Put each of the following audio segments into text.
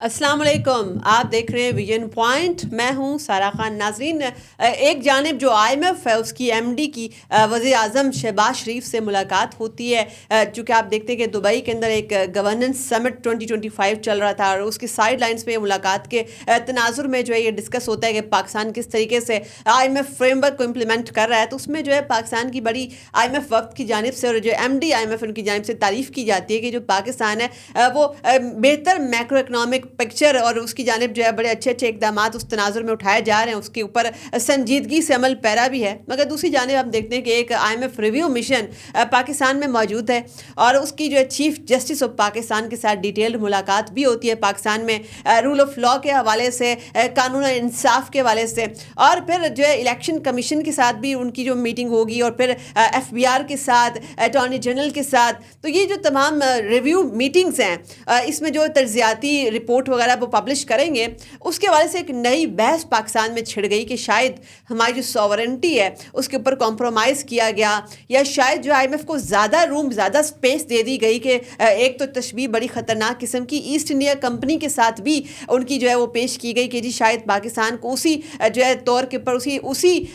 अस्सलाम वालेकुम, आप देख रहे हैं विजन पॉइंट। मैं हूं सारा खान। नाजरीन, एक जानिब जो आईएमएफ है उसकी एमडी की वज़ीर आज़म शहबाज शरीफ से मुलाकात होती है। चूँकि आप देखते हैं कि दुबई के अंदर एक गवर्नेंस समिट 2025 चल रहा था और उसकी साइड लाइन्स पे मुलाकात के तनाजुर में जो है ये डिस्कस होता है कि पाकिस्तान किस तरीके से आईएमएफ फ्रेमवर्क को इम्प्लीमेंट कर रहा है। तो उसमें जो है पाकिस्तान की बड़ी आईएमएफ वक्त की जानिब से और जो एमडी आईएमएफ उनकी जानिब से तारीफ़ की जाती है कि जो पाकिस्तान है वो बेहतर मैक्रो इकनॉमिक पिक्चर और उसकी जानिब जो है बड़े अच्छे अच्छे इकदाम उस तनाजुर में उठाए जा रहे हैं, उसके ऊपर संजीदगी से अमल पैरा भी है। मगर दूसरी जानिब हम देखते हैं कि एक आईएमएफ रिव्यू मिशन पाकिस्तान में मौजूद है और उसकी जो है चीफ जस्टिस ऑफ पाकिस्तान के साथ डिटेल्ड मुलाकात भी होती है पाकिस्तान में रूल ऑफ लॉ के हवाले से, कानून और इंसाफ के हवाले से, और फिर जो है इलेक्शन कमीशन के साथ भी उनकी जो मीटिंग होगी और फिर एफबीआर के साथ, अटॉर्नी जनरल के साथ। तो ये जो तमाम रिव्यू मीटिंग्स हैं इसमें जो तर्जियाती रिपोर्ट वगैरह वो पब्लिश करेंगे, उसके हवाले से एक नई बहस पाकिस्तान में छिड़ गई कि शायद हमारी जो सॉवरेंटी है उसके ऊपर कॉम्प्रोमाइज़ किया गया, या शायद जो आईएमएफ को ज़्यादा रूम, ज़्यादा स्पेस दे दी गई कि एक तो तशबीह बड़ी ख़तरनाक किस्म की ईस्ट इंडिया कंपनी के साथ भी उनकी जो है वो पेश की गई कि जी शायद पाकिस्तान को उसी जो है तौर के ऊपर उसी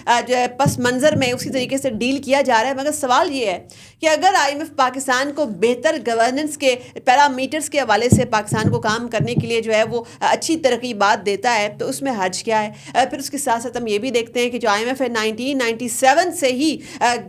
जो है पस मंज़र में उसी तरीके से डील किया जा रहा है। मगर सवाल ये है कि अगर आईएमएफ पाकिस्तान को बेहतर गवर्नेंस के पैरामीटर्स के हवाले से पाकिस्तान को काम करने के लिए जो है वो अच्छी तरकीबात देता है तो उसमें हर्ज क्या है। फिर उसके साथ साथ हम ये भी देखते हैं कि जो आईएमएफ है 1997 से ही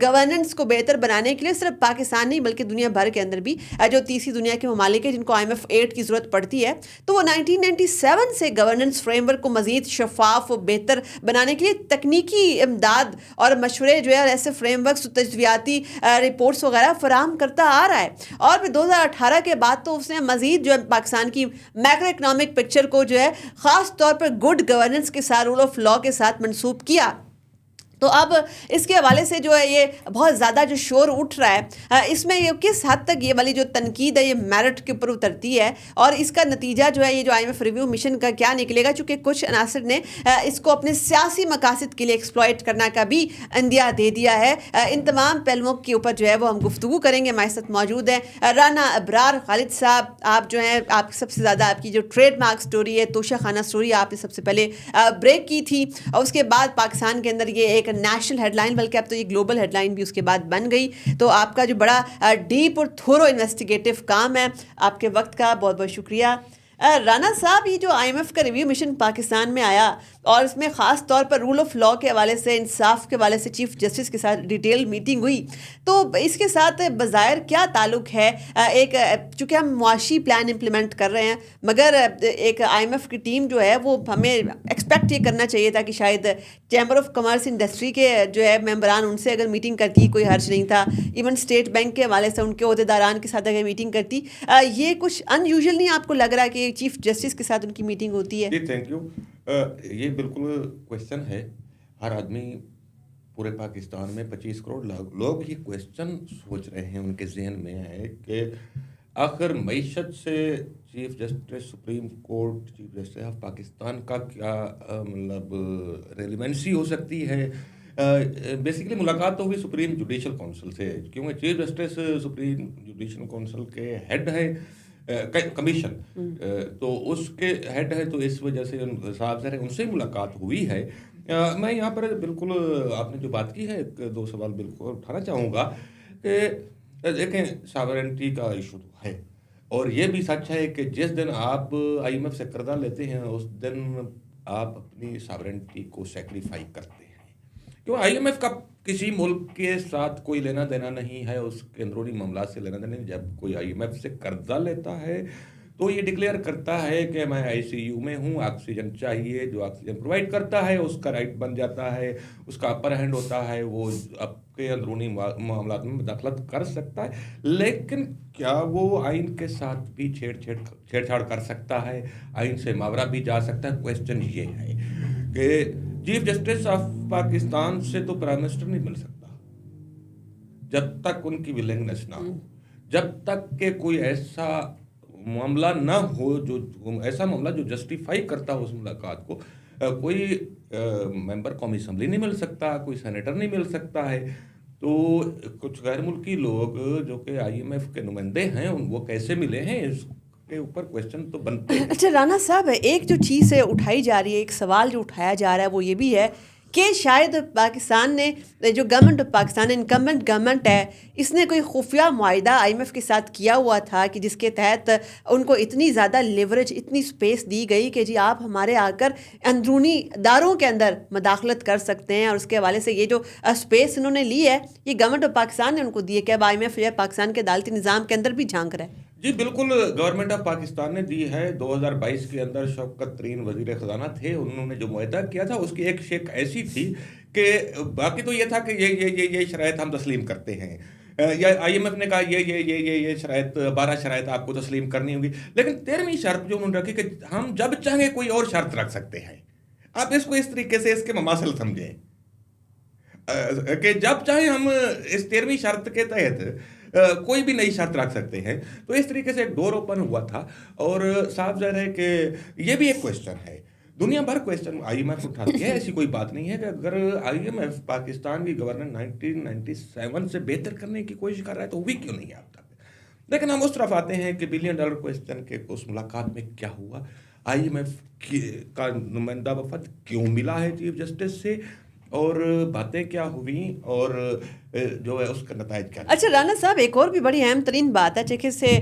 गवर्नेंस को बेहतर बनाने के लिए सिर्फ पाकिस्तान नहीं बल्कि दुनिया भर के अंदर भी जो तीसरी दुनिया के ममालिक है जिनको आईएमएफ एड की ज़रूरत पड़ती है, तो वो 1997 से गवर्नेंस फ्रेमवर्क को मज़ीद शफाफ और बेहतर बनाने के लिए तकनीकी इमदाद और मशवरे जो है ऐसे फ्रेमवर्क तजवियाती रिपोर्ट्स वगैरह फराहम करता आ रहा है। और फिर 2018 के बाद तो उसने मज़ीद जो है पाकिस्तान की मैक्रो इकनॉमिक पिक्चर को जो है ख़ास तौर पर गुड गवर्नेंस के साथ, रूल ऑफ लॉ के साथ मंसूब किया। तो अब इसके हवाले से जो है ये बहुत ज़्यादा जो शोर उठ रहा है, इसमें ये किस हद तक ये वाली जो तनकीद है ये मेरिट के ऊपर उतरती है और इसका नतीजा जो है ये जो आईएमएफ रिव्यू मिशन का क्या निकलेगा। चूँकि कुछ अनासर ने इसको अपने सियासी मकासद के लिए एक्सप्लॉइट करना का भी अंदिया दे दिया है। इन तमाम पहलुओं के ऊपर जो है वो हम गुफ्तगू करेंगे। हमारे साथ मौजूद हैं राना अबरार खालिद साहब। आप जो हैं, आप सबसे ज़्यादा आपकी जो ट्रेडमार्क स्टोरी है, तोशा खाना स्टोरी, आपने सबसे पहले ब्रेक की थी और उसके बाद पाकिस्तान के अंदर ये एक नेशनल हेडलाइन, बल्कि अब तो ये ग्लोबल हेडलाइन भी उसके बाद बन गई। तो आपका जो बड़ा डीप और थोरो इन्वेस्टिगेटिव काम है, आपके वक्त का बहुत बहुत शुक्रिया। राना साहब, ये जो आईएमएफ का रिव्यू मिशन पाकिस्तान में आया और इसमें ख़ास तौर पर रूल ऑफ लॉ के हवाले से, इंसाफ के हवाले से चीफ जस्टिस के साथ डिटेल मीटिंग हुई, तो इसके साथ बज़ाहिर क्या ताल्लुक़ है? एक चूँकि हम मुआशी प्लान इम्प्लीमेंट कर रहे हैं, मगर एक आईएमएफ की टीम जो है वो हमें एक्सपेक्ट ये करना चाहिए था कि शायद चैम्बर ऑफ कॉमर्स इंडस्ट्री के जो है मेंबरान, उनसे अगर मीटिंग करती कोई हर्ज नहीं था। इवन स्टेट बैंक के हवाले से उनके अहदेदारान के साथ अगर मीटिंग करती, ये कुछ अनयूजुअल नहीं आपको लग रहा कि चीफ जस्टिस के साथ उनकी मीटिंग होती है? जी, थैंक यू। ये बिल्कुल क्वेश्चन है। हर आदमी पूरे पाकिस्तान में 25 करोड़ लोग ये क्वेश्चन सोच रहे हैं, उनके जहन में है कि आखिर मईशत से chief justice supreme court, chief justice of Pakistan का क्या मतलब रेलिवेंसी हो सकती है। बेसिकली मुलाकात तो हुई सुप्रीम जुडिशल काउंसिल से, क्योंकि chief justice supreme judicial council के हेड है कमीशन, तो उसके हेड है, तो इस वजह से साहब से उनसे मुलाकात हुई है। मैं यहाँ पर बिल्कुल आपने जो बात की है, एक दो सवाल बिल्कुल उठाना चाहूँगा कि देखें, सॉवरेंटी का इशू तो है और ये भी सच है कि जिस दिन आप आईएमएफ से कर्जा लेते हैं उस दिन आप अपनी सॉवरेंटी को सेक्रीफाई करते हैं। क्यों? आईएमएफ का किसी मुल्क के साथ कोई लेना देना नहीं है, उसके अंदरूनी मामला से लेना देना नहीं। जब कोई आईएमएफ से कर्जा लेता है तो ये डिक्लेयर करता है कि मैं आईसीयू में हूँ, ऑक्सीजन चाहिए, जो ऑक्सीजन प्रोवाइड करता है उसका राइट बन जाता है, उसका अपर हैंड होता है, वो आपके अंदरूनी मामला में दखलत कर सकता है। लेकिन क्या वो आइन के साथ भी छेड़छाड़ कर सकता है? आइन से मावरा भी जा सकता है? क्वेश्चन ये है कि चीफ जस्टिस ऑफ पाकिस्तान से तो प्राइम मिनिस्टर नहीं मिल सकता जब तक उनकी विलिंगनेस ना हो, जब तक के कोई ऐसा मामला ना हो, जो ऐसा मामला जो जस्टिफाई करता हो उस मुलाकात को। कोई मेंबर कौमी असम्बली नहीं मिल सकता, कोई सेनेटर नहीं मिल सकता है। तो कुछ गैर मुल्की लोग जो कि आईएमएफ के नुमाइंदे हैं, वो कैसे मिले हैं, के ऊपर क्वेश्चन तो बनते हैं। अच्छा राणा साहब, एक जो चीज़ है उठाई जा रही है, एक सवाल जो उठाया जा रहा है वो ये भी है कि शायद पाकिस्तान ने, जो government of Pakistan incumbent government है, इसने कोई खुफिया मुआहिदा आईएमएफ के साथ किया हुआ था कि जिसके तहत उनको इतनी ज़्यादा लेवरेज, इतनी स्पेस दी गई कि जी आप हमारे आकर अंदरूनी दारों के अंदर मदाखलत कर सकते हैं, और उसके हवाले से ये जो स्पेस इन्होंने ली है ये गवर्नमेंट ऑफ पाकिस्तान ने उनको दी है कि अब आईएमएफ जो है पाकिस्तान के अदालती निज़ाम के अंदर भी झांक रहा है। जी बिल्कुल, गवर्नमेंट ऑफ पाकिस्तान ने दी है। 2022 के अंदर शौकत तरीन वजीर ख़जाना थे, उन्होंने जो मुआहदा किया था उसकी एक शेक ऐसी थी कि बाकी तो ये था कि ये शराइत हम तस्लीम करते हैं, या आईएमएफ ने कहा ये शराइत 12 शराइत आपको तस्लीम करनी होगी, लेकिन 13वीं शर्त जो उन्होंने रखी कि हम जब चाहें कोई और शर्त रख सकते हैं। आप इसको इस तरीके से इसके ममासल समझें कि जब चाहे हम इस 13वीं शर्त के तहत कोई भी नई शर्त रख सकते हैं। तो इस तरीके से एक डोर ओपन हुआ था, और साफ ज़ाहिर है कि ये भी एक क्वेश्चन है। दुनिया भर क्वेश्चन आईएमएफ उठाती है, ऐसी कोई बात नहीं है कि अगर आईएमएफ पाकिस्तान की गवर्नेंस 1997 से बेहतर करने की कोशिश कर रहा है तो हुई क्यों नहीं अब तक। लेकिन हम उस तरफ आते हैं कि $1 बिलियन क्वेश्चन के उस मुलाकात में क्या हुआ, आईएमएफ का नुमाइंदा वफद क्यों मिला है चीफ जस्टिस से, और बातें क्या हुई, और जो है उसका नताइज क्या। अच्छा राणा साहब, एक और भी बड़ी अहम तरीन बात है जैसे से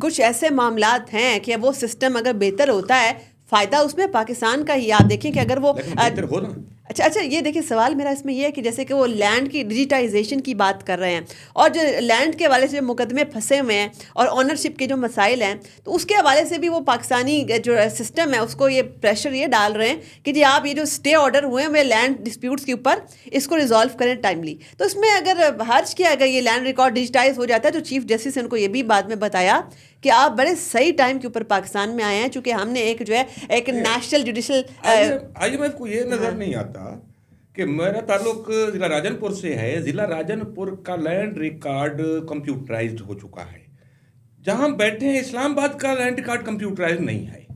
कुछ ऐसे मामलात हैं कि वो सिस्टम अगर बेहतर होता है फ़ायदा उसमें पाकिस्तान का ही। आप देखें कि अगर वो बेहतर हो ना। अच्छा, ये देखिए सवाल मेरा इसमें ये है कि जैसे कि वो लैंड की डिजिटाइजेशन की बात कर रहे हैं, और जो लैंड के हवाले से मुकदमे फंसे हुए हैं और ऑनरशिप के जो मसाइल हैं, तो उसके हवाले से भी वो पाकिस्तानी जो सिस्टम है उसको ये प्रेशर ये डाल रहे हैं कि जी आप ये जो स्टे ऑर्डर हुए हैं लैंड डिस्प्यूट्स के ऊपर, इसको रिजॉल्व करें टाइमली। तो इसमें अगर हर्ज किया, अगर ये लैंड रिकॉर्ड डिजिटाइज हो जाता है, तो चीफ जस्टिस ने उनको ये भी बाद में बताया कि आप बड़े सही टाइम के ऊपर पाकिस्तान में आए हैं, चूँकि हमने एक जो है एक नेशनल जुडिशल आईएमएफ को ये नज़र नहीं आता कि मेरा ताल्लुक ज़िला राजनपुर से है। ज़िला राजनपुर का लैंड रिकॉर्ड कंप्यूटराइज्ड हो चुका है। जहां बैठे हैं इस्लामाबाद का लैंड रिकॉर्ड कंप्यूटराइज्ड नहीं है।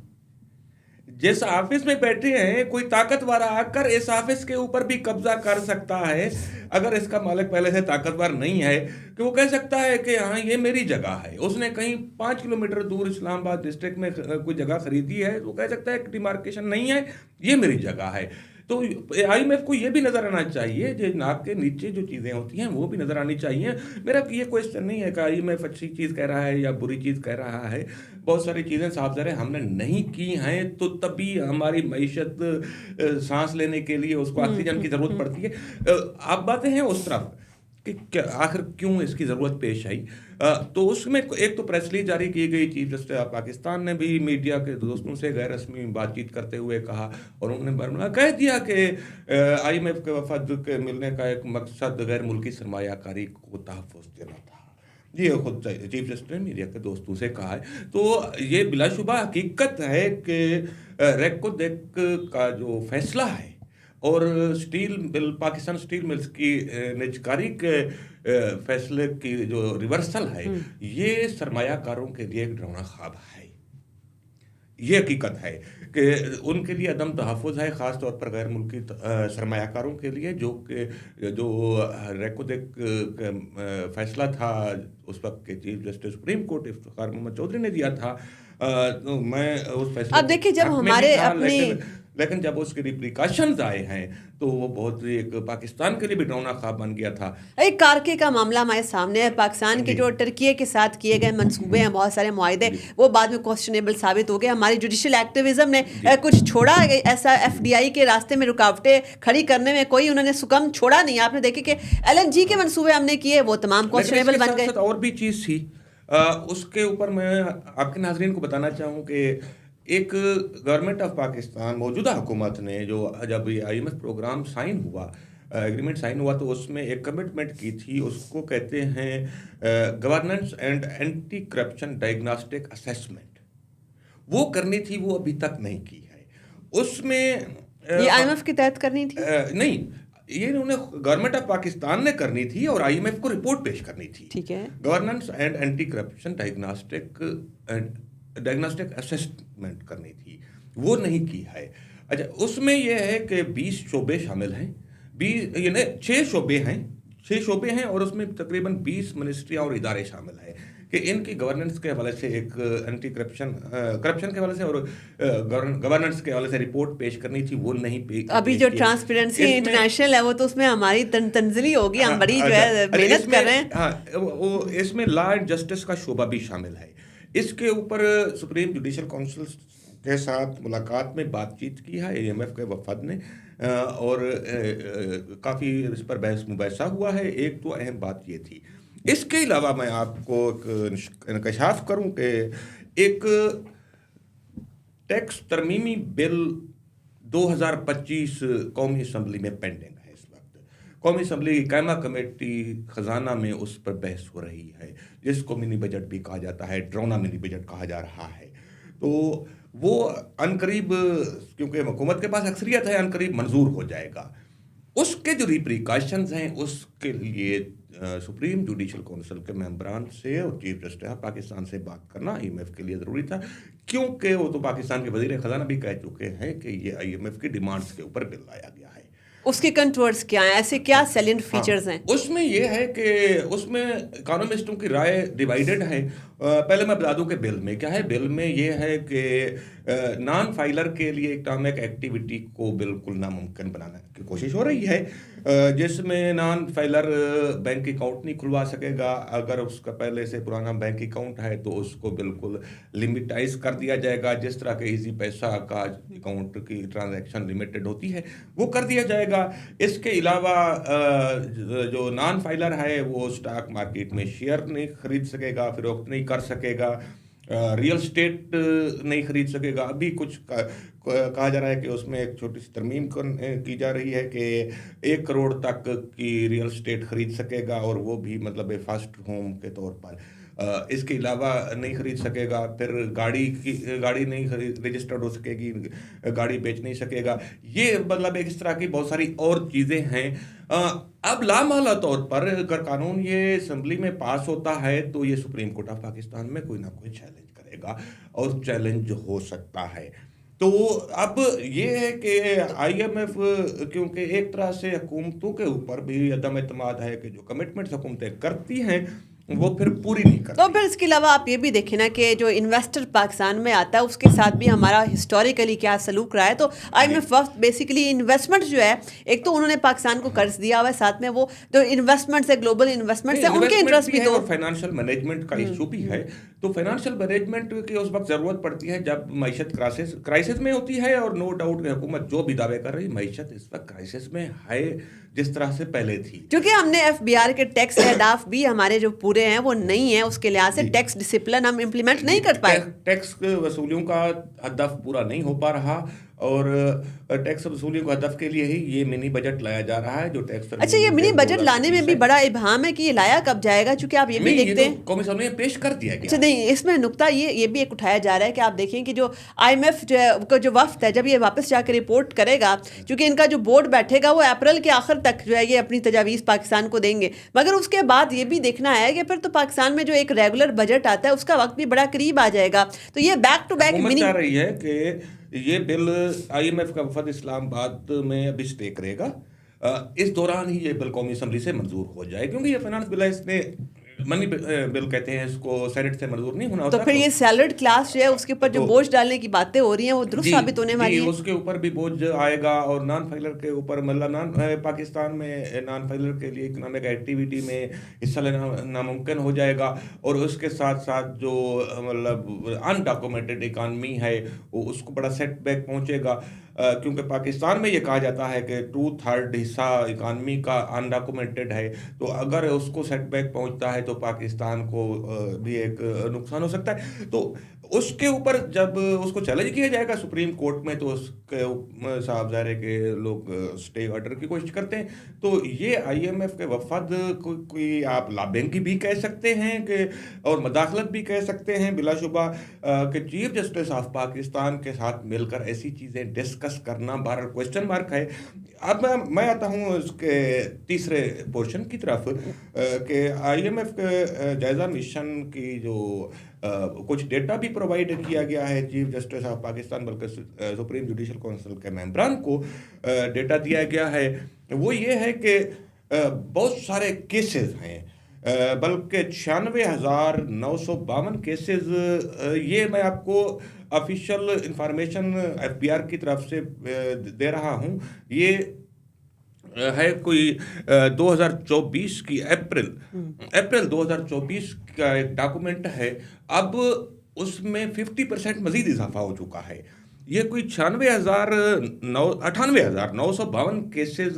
जिस ऑफिस में बैठे हैं कोई ताकतवर आकर इस ऑफिस के ऊपर भी कब्जा कर सकता है, अगर इसका मालिक पहले से ताकतवर नहीं है, कि वो कह सकता है कि हाँ ये मेरी जगह है। उसने कहीं 5 किलोमीटर दूर इस्लामाबाद डिस्ट्रिक्ट में कोई जगह खरीदी है, तो कह सकता है कि डिमार्केशन नहीं है, ये मेरी जगह है। तो आईएमएफ को ये भी नज़र आना चाहिए, जो नाक के नीचे जो चीज़ें होती हैं वो भी नज़र आनी चाहिए। मेरा ये क्वेश्चन नहीं है कि आईएमएफ अच्छी चीज़ कह रहा है या बुरी चीज़ कह रहा है। बहुत सारी चीज़ें साफ ज़ाहिर हमने नहीं की हैं, तो तभी हमारी मईशत सांस लेने के लिए उसको ऑक्सीजन की ज़रूरत पड़ती है। आप बातें हैं उस तरफ कि क्या आखिर क्यों इसकी ज़रूरत पेश आई। तो उसमें एक तो प्रेस रिलीज जारी की गई, चीफ जस्टिस पाकिस्तान ने भी मीडिया के दोस्तों से गैर रस्मी बातचीत करते हुए कहा, और उन्होंने बरमला कह दिया कि आईएमएफ के वफद के मिलने का एक मकसद गैर मुल्की सरमायाकारी को तहफ़्फ़ुज़ देना था। ये खुद चीफ जस्टिस ने मीडिया के दोस्तों से कहा है। तो ये बिलाशुबा हकीकत है कि रेको देक का जो फैसला है और steel mill, Pakistan steel mills की निजकारी के फैसले की जो रिवर्सल है, ये सरमायाकारों के लिए एक डरावना ख्वाब है। ये हकीकत है कि उनके लिए अदम तहफ़्फ़ुज़ है, ख़ास तौर पर गैर मुल्की सरमायाकारों के लिए, जो रेकोदेक फैसला था उस वक्त के chief justice supreme court Iftikhar Mohammad Chaudhry ने दिया था। तो मैं उस फैसले अब देखिए जब हमारे अपनी लेकिन जब उसके रिप्रिकॉशंस आए हैं तो वो बहुत एक पाकिस्तान के लिए भी डरावना ख्वाब बन गया था। एक कारके का मामला हमारे सामने है, पाकिस्तान के जो टर्की के साथ किए गए मंसूबे हैं, बहुत सारे मुआहदे, वो बाद में क्वेश्चनेबल साबित हो गए। हमारी जुडिशल एक्टिविज्म ने कुछ छोड़ा ऐसा एफडीआई के रास्ते में रुकावटें खड़ी करने में कोई उन्होंने सुकम छोड़ा नहीं। आपने देखे कि एलएनजी के मंसूबे हमने किए, वो तमाम क्वेश्चनेबल बन गए। और भी चीज़ थी उसके ऊपर मैं आपके नाज़रीन को बताना चाहूँ कि एक गवर्नमेंट ऑफ पाकिस्तान मौजूदा हुकूमत ने जो जब ये आईएमएफ प्रोग्राम साइन हुआ, एग्रीमेंट साइन हुआ, तो उसमें एक कमिटमेंट की थी, उसको कहते हैं governance and anti corruption diagnostic assessment. वो करनी थी, वो अभी तक नहीं की है। उसमें ये आईएमएफ के तहत करनी थी नहीं, ये उन्होंने गवर्नमेंट ऑफ पाकिस्तान ने करनी थी और आईएमएफ को रिपोर्ट पेश करनी थी। ठीक है, governance and anti corruption diagnostic assessment करनी थी, वो नहीं की है। अच्छा, उसमें यह है कि 20 शोबे शामिल हैं, 6 शोबे हैं और उसमें तकरीबन 20 मिनिस्ट्रियाँ और इदारे शामिल हैं کہ ان کی گورننس کے حوالے سے ایک اینٹی کرپشن کے حوالے سے اور گورننس کے حوالے سے رپورٹ پیش کرنی تھی، وہ نہیں ابھی جو ٹرانسپیرنسی انٹرنیشنل ہے وہ تو اس میں ہماری تنزلی ہوگی، ہم بڑی جو ہے محنت کر رہے ہیں. ہاں، اس میں لا اینڈ جسٹس کا شعبہ بھی شامل ہے. اس کے اوپر سپریم جوڈیشل کونسل کے ساتھ ملاقات میں بات چیت کی ہے IMF کے وفد نے، اور کافی اس پر بحث مباحثہ ہوا ہے. ایک تو اہم بات یہ تھی. اس کے علاوہ میں آپ کو ایک انکشاف کروں کہ ایک ٹیکس ترمیمی بل 2025 قومی اسمبلی میں پینڈنگ ہے. اس وقت قومی اسمبلی کی قائمہ کمیٹی خزانہ میں اس پر بحث ہو رہی ہے، جس کو منی بجٹ بھی کہا جاتا ہے، ڈرونا منی بجٹ کہا جا رہا ہے. تو وہ عنقریب، کیونکہ حکومت کے پاس اکثریت ہے، عنقریب منظور ہو جائے گا. اس کے جو ریپریکاشنز ہیں اس کے لیے سپریم جوڈیشل کونسل کے ممبران سے اور چیف جسٹس آف پاکستان سے بات کرنا IMF کے لیے ضروری تھا، کیونکہ وہ تو پاکستان کے وزیر خزانہ بھی کہہ چکے ہیں کہ یہ IMF کی ڈیمانڈز کے اوپر بل لایا گیا ہے. اس کے کنٹورز کیا ہیں، ایسے کیا سیلنٹ فیچرز ہیں؟ اس میں یہ ہے کہ اس میں اکانومسٹوں کی رائے ڈیوائیڈڈ ہے. پہلے میں بتا دوں کہ بل میں کیا ہے. بل میں یہ ہے کہ نان فائلر کے لیے اکنامک ایکٹیویٹی کو بالکل ناممکن بنانے کی کوشش ہو رہی ہے، جس میں نان فائلر بینک اکاؤنٹ نہیں کھلوا سکے گا. اگر اس کا پہلے سے پرانا بینک اکاؤنٹ ہے تو اس کو بالکل لمیٹائز کر دیا جائے گا. جس طرح کے ایزی پیسہ کا اکاؤنٹ کی ٹرانزیکشن لمیٹڈ ہوتی ہے وہ کر دیا جائے گا. اس کے علاوہ جو نان فائلر ہے وہ اسٹاک مارکیٹ میں شیئر نہیں خرید سکے گا، فروخت نہیں کر سکے گا، ریئل اسٹیٹ نہیں خرید سکے گا. ابھی کچھ کہا جا رہا ہے کہ اس میں ایک چھوٹی سی ترمیم کی جا رہی ہے کہ 1 کروڑ تک کی ریئل اسٹیٹ خرید سکے گا، اور وہ بھی مطلب فرسٹ ہوم کے طور پر. اس کے علاوہ نہیں خرید سکے گا. پھر گاڑی نہیں رجسٹرڈ ہو سکے گی، گاڑی بیچ نہیں سکے گا. یہ مطلب اس طرح کی بہت ساری اور چیزیں ہیں. اب لامحالہ طور پر اگر قانون یہ اسمبلی میں پاس ہوتا ہے تو یہ سپریم کورٹ آف پاکستان میں کوئی نہ کوئی چیلنج کرے گا، اور چیلنج ہو سکتا ہے. تو اب یہ ہے کہ IMF کیونکہ ایک طرح سے حکومتوں کے اوپر بھی عدم اعتماد ہے کہ جو کمٹمنٹس حکومتیں کرتی ہیں وہ پھر پوری نہیں کرتی. تو پھر اس کے علاوہ آپ یہ بھی دیکھیں نا کہ جو انویسٹر پاکستان میں آتا ہے اس کے ساتھ بھی ہمارا ہسٹوریکلی کیا سلوک رہا ہے. تو IMF وقت بیسیکلی انویسٹمنٹ جو ہے، ایک تو انہوں نے پاکستان کو قرض دیا ہوا ہے، ساتھ میں وہ جو انویسٹمنٹس ہے، گلوبل انویسٹمنٹس ہیں، ان کے انٹرسٹ بھی تو فائنینشیل مینجمنٹ کا ایشو بھی ہے. تو فائنینشیل مینجمنٹ کی اس وقت ضرورت پڑتی ہے جب معیشت کرائسس میں ہوتی ہے. اور نو ڈاؤٹ کہ حکومت جو بھی دعوے کر رہی معیشت اس وقت کرائسس میں ہے جس طرح سے پہلے تھی. کیونکہ ہم نے FBR کے ٹیکس اہداف بھی ہمارے جو پورے ہیں وہ نہیں ہیں، اس کے لحاظ سے ٹیکس ڈسپلن ہم امپلیمنٹ نہیں کر پائے. ٹیکس وصولیوں کا ہدف پورا نہیں ہو پا رہا، اور ٹیکس وصولیوں کے ہدف کے لیے ہی یہ منی بجٹ لایا جا رہا ہے جو ٹیکس. اچھا، یہ منی بجٹ لانے میں بھی بڑا ابہام ہے کہ یہ لایا کب جائے گا، چونکہ آپ یہ بھی دیکھتے ہیں قومی اسمبلی میں پیش کر دیا گیا. اچھا نہیں، اس میں نقطہ یہ بھی ایک اٹھایا جا رہا ہے کہ آپ دیکھیں کہ جو IMF جو وفد ہے جب یہ واپس جا کے رپورٹ کرے گا، چونکہ ان کا جو بورڈ بیٹھے گا وہ اپریل کے آخر تک جو ہے یہ اپنی تجاویز پاکستان کو دیں گے. مگر اس کے بعد یہ بھی دیکھنا ہے کہ پھر تو پاکستان میں جو ایک ریگولر بجٹ آتا ہے اس کا وقت بھی بڑا قریب آ جائے گا. تو یہ بیک ٹو بیک حکومت چاہ رہی ہے کہ یہ بل IMF کا وفد اسلام آباد میں ابھی اسٹے کرے گا. اس دوران ہی یہ بل قومی اسمبلی سے منظور ہو جائے، کیونکہ یہ فائنانس بل ہے، اس نے منی بل کہتے ہیں اس کو، سینٹ سے منظور نہیں ہونا ہوتا. تو پھر یہ سیلڈ کلاس جو ہے اس کے اوپر جو بوجھ ڈالنے کی باتیں ہو رہی ہیں وہ درست ثابت ہونے والی ہیں. اس کے اوپر بھی بوجھ آئے گا، اور نان فائلر کے اوپر مطلب پاکستان میں نان فائلر کے لیے اکنامک ایکٹیویٹی میں حصہ لینا ناممکن ہو جائے گا. اور اس کے ساتھ ساتھ جو مطلب انڈاکومنٹڈ اکانومی ہے اس کو بڑا سیٹ بیک پہنچے گا، کیونکہ پاکستان میں یہ کہا جاتا ہے کہ 2/3 حصہ اکانومی کا انڈاکومنٹڈ ہے. تو اگر اس کو سیٹ بیک پہنچتا ہے تو پاکستان کو بھی ایک نقصان ہو سکتا ہے. تو اس کے اوپر جب اس کو چیلنج کیا جائے گا سپریم کورٹ میں تو اس کے صاحب ظاہر ہے کہ لوگ اسٹے آرڈر کی کوشش کرتے ہیں. تو یہ IMF کے وفد کوئی آپ لابنگ بھی کہہ سکتے ہیں کہ اور مداخلت بھی کہہ سکتے ہیں بلا شبہ کہ چیف جسٹس آف پاکستان کے ساتھ مل کر ایسی چیزیں ڈسکس کرنا بہرحال کوشچن مارک ہے. اب میں آتا ہوں اس کے تیسرے پورشن کی طرف کہ IMF کے جائزہ مشن کی جو کچھ ڈیٹا بھی پرووائڈ کیا گیا ہے چیف جسٹس آف پاکستان بلکہ سپریم جوڈیشل کونسل کے ممبران کو ڈیٹا دیا گیا ہے. وہ یہ ہے کہ بہت سارے کیسز ہیں बल्कि 96,952 केसेस, ये मैं आपको ऑफिशियल इंफॉर्मेशन एफबीआर की तरफ से दे रहा हूँ। ये है कोई 2024 की अप्रैल 2024 का एक डॉक्यूमेंट है। अब उसमें 50% मजीद इजाफा हो चुका है। ये कोई 98,952 केसेस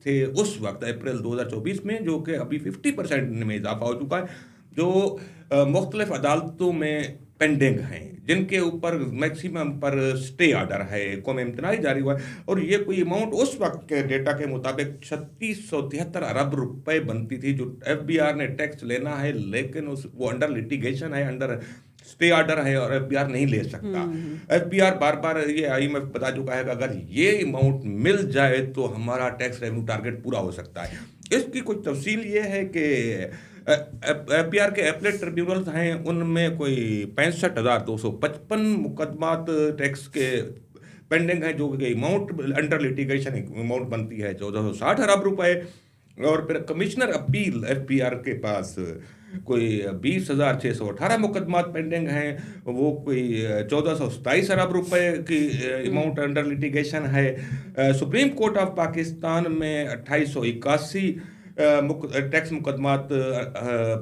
थे उस वक्त अप्रैल 2024 में, जो कि अभी 50% में इजाफा हो चुका है, जो मुख्तलिफ अदालतों में पेंडिंग हैं, जिनके ऊपर मैक्सिमम पर स्टे ऑर्डर है, कौम इम्तनाई जारी हुआ है। और ये कोई अमाउंट उस वक्त के डेटा के मुताबिक 3673 अरब रुपए बनती थी, जो एफबीआर ने टैक्स लेना है, लेकिन वो अंडर लिटिगेशन है, अंडर स्टे ऑर्डर है, और एफबीआर नहीं ले सकता। एफबीआर बार बार ये आईएमएफ बता चुका है कि अगर ये अमाउंट मिल जाए तो हमारा टैक्स रेवेन्यू टारगेट पूरा हो सकता है। इसकी कुछ तफसील ये है कि एफबीआर के एपलेट ट्रिब्यूनल्स हैं, उनमें कोई 65,255 मुकदमात टैक्स के पेंडिंग हैं, जो कि अमाउंट अंडर लिटिगेशन अमाउंट बनती है 1460 अरब रुपए। और फिर कमिश्नर अपील एफबीआर के पास कोई 20,618 मुकदमात पेंडिंग हैं, वो कोई 1427 अरब रुपए की अमाउंट अंडर लिटिगेशन है। सुप्रीम कोर्ट ऑफ पाकिस्तान में 2881 टैक्स मुकदमात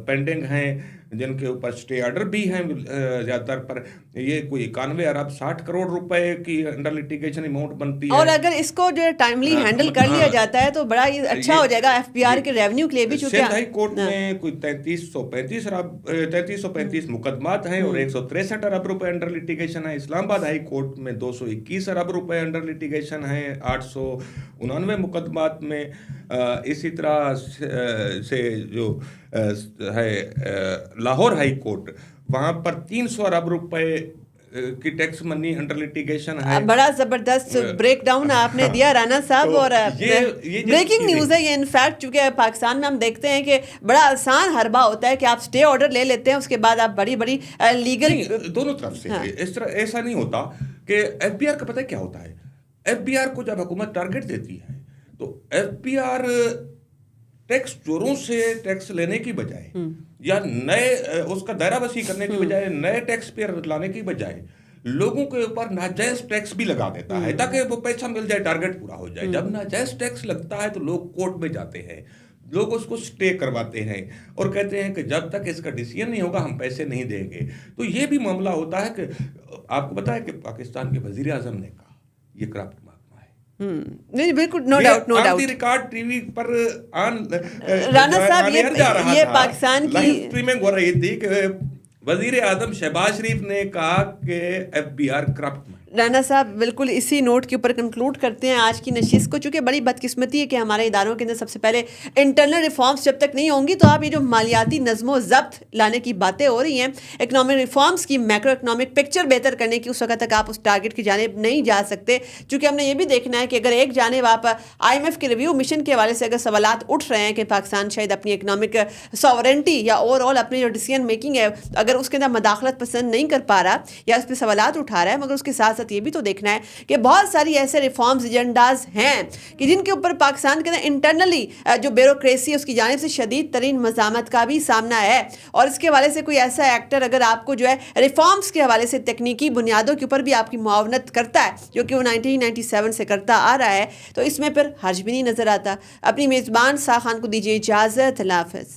पेंडिंग हैं, जिनके ऊपर स्टे ऑर्डर भी हैं ज़्यादातर पर। ये कोई 91 अरब 60 करोड़ रुपए की अंडर लिटिगेशन अमाउंट बनती है। और अगर इसको जो है टाइमली हैंडल कर लिया जाता है तो बड़ा ही अच्छा हो जाएगा एफबीआर के रेवेन्यू के लिए भी। सिंध हाई कोर्ट में कोई 3335 मुकदमात हैं और 163 अरब रुपए अंडर लिटिगेशन है। इस्लामाबाद हाई कोर्ट में 221 अरब रुपए अंडर लिटिगेशन है 899 मुकदमात में। इसी तरह से जो है लाहौर हाई कोर्ट, वहाँ पर 300 अरब रुपए की टैक्स मनी अंडर लिटिगेशन है। बड़ा जबरदस्त ब्रेक डाउन आपने दिया राना साहब। और ये ब्रेकिंग न्यूज़ है ये, इनफैक्ट चूंकि पाकिस्तान में हम देखते हैं कि बड़ा आसान हरबा होता है कि आप स्टे ऑर्डर ले लेते हैं, उसके बाद आप बड़ी बड़ी लीगल दोनों तरफ से इस तरह ऐसा नहीं होता कि एफबीआर का पता है क्या होता है। एफबीआर को जब हुकूमत टारगेट देती है तो एफबीआर टैक्स चोरों से टैक्स लेने की बजाय या नए उसका दायरा वसी करने की बजाय, नए टैक्स पेयर लाने की बजाय लोगों के ऊपर नाजायज टैक्स भी लगा देता है, ताकि वो पैसा मिल जाए, टारगेट पूरा हो जाए। जब नाजायज टैक्स लगता है तो लोग कोर्ट में जाते हैं, लोग उसको स्टे करवाते हैं और कहते हैं कि जब तक इसका डिसीजन नहीं होगा हम पैसे नहीं देंगे। तो ये भी मामला होता है कि आपको पता है कि पाकिस्तान के वजीर आजम ने कहा ये करप्ट नहीं, बिल्कुल, नो डाउट रिकॉर्ड टीवी पर राना साहब ये पाकिस्तान की स्ट्रीमिंग हो रही थी कि वजीर आजम शहबाज शरीफ ने कहा कि एफबीआर करप्ट। राना साहब बिल्कुल इसी नोट के ऊपर कंक्लूड करते हैं आज की नशिस्त को, चूँकि बड़ी बदकिस्मती है कि हमारे इदारों के अंदर सबसे पहले इंटरनल रिफॉर्म्स जब तक नहीं होंगी तो आप ये जो मालियाती नज़्मो ज़ब्त लाने की बातें हो रही हैं, इकनॉमिक रिफॉर्म्स की, मैक्रो इकनॉमिक पिक्चर बेहतर करने की, उस वक्त तक आप उस टारगेट की जानिब नहीं जा सकते। चूँकि हमने ये भी देखना है कि अगर एक जानिब आप IMF के रिव्यू मिशन के हवाले से अगर सवालात उठ रहे हैं कि पाकिस्तान शायद अपनी इकनॉमिक सॉवरेंटी या ओवरऑल अपनी जो डिसीजन मेकिंग है अगर उसके अंदर मदाखलत पसंद नहीं कर पा रहा या उस पर सवालात उठा रहा है, मगर उसके साथ साथ ये भी तो देखना है कि बहुत सारी ऐसे रिफॉर्म्स एजेंडाज हैं कि जिनके ऊपर पाकिस्तान के अंदर इंटरनली जो ब्यूरोक्रेसी है उसकी जानिब से शदीद तरीन मज़ामत का भी सामना है। और इसके हवाले से कोई ऐसा एक्टर अगर आपको जो है रिफॉर्म्स के हवाले से तकनीकी बुनियादों के ऊपर भी आपकी मुआवनत करता है, जो कि वो 1997 से करता आ रहा है, तो इसमें फिर हर्ज भी नहीं नज़र आता। अपनी मेज़बान सा खान को दीजिए इजाज़त। अल्लाह हाफ़िज़।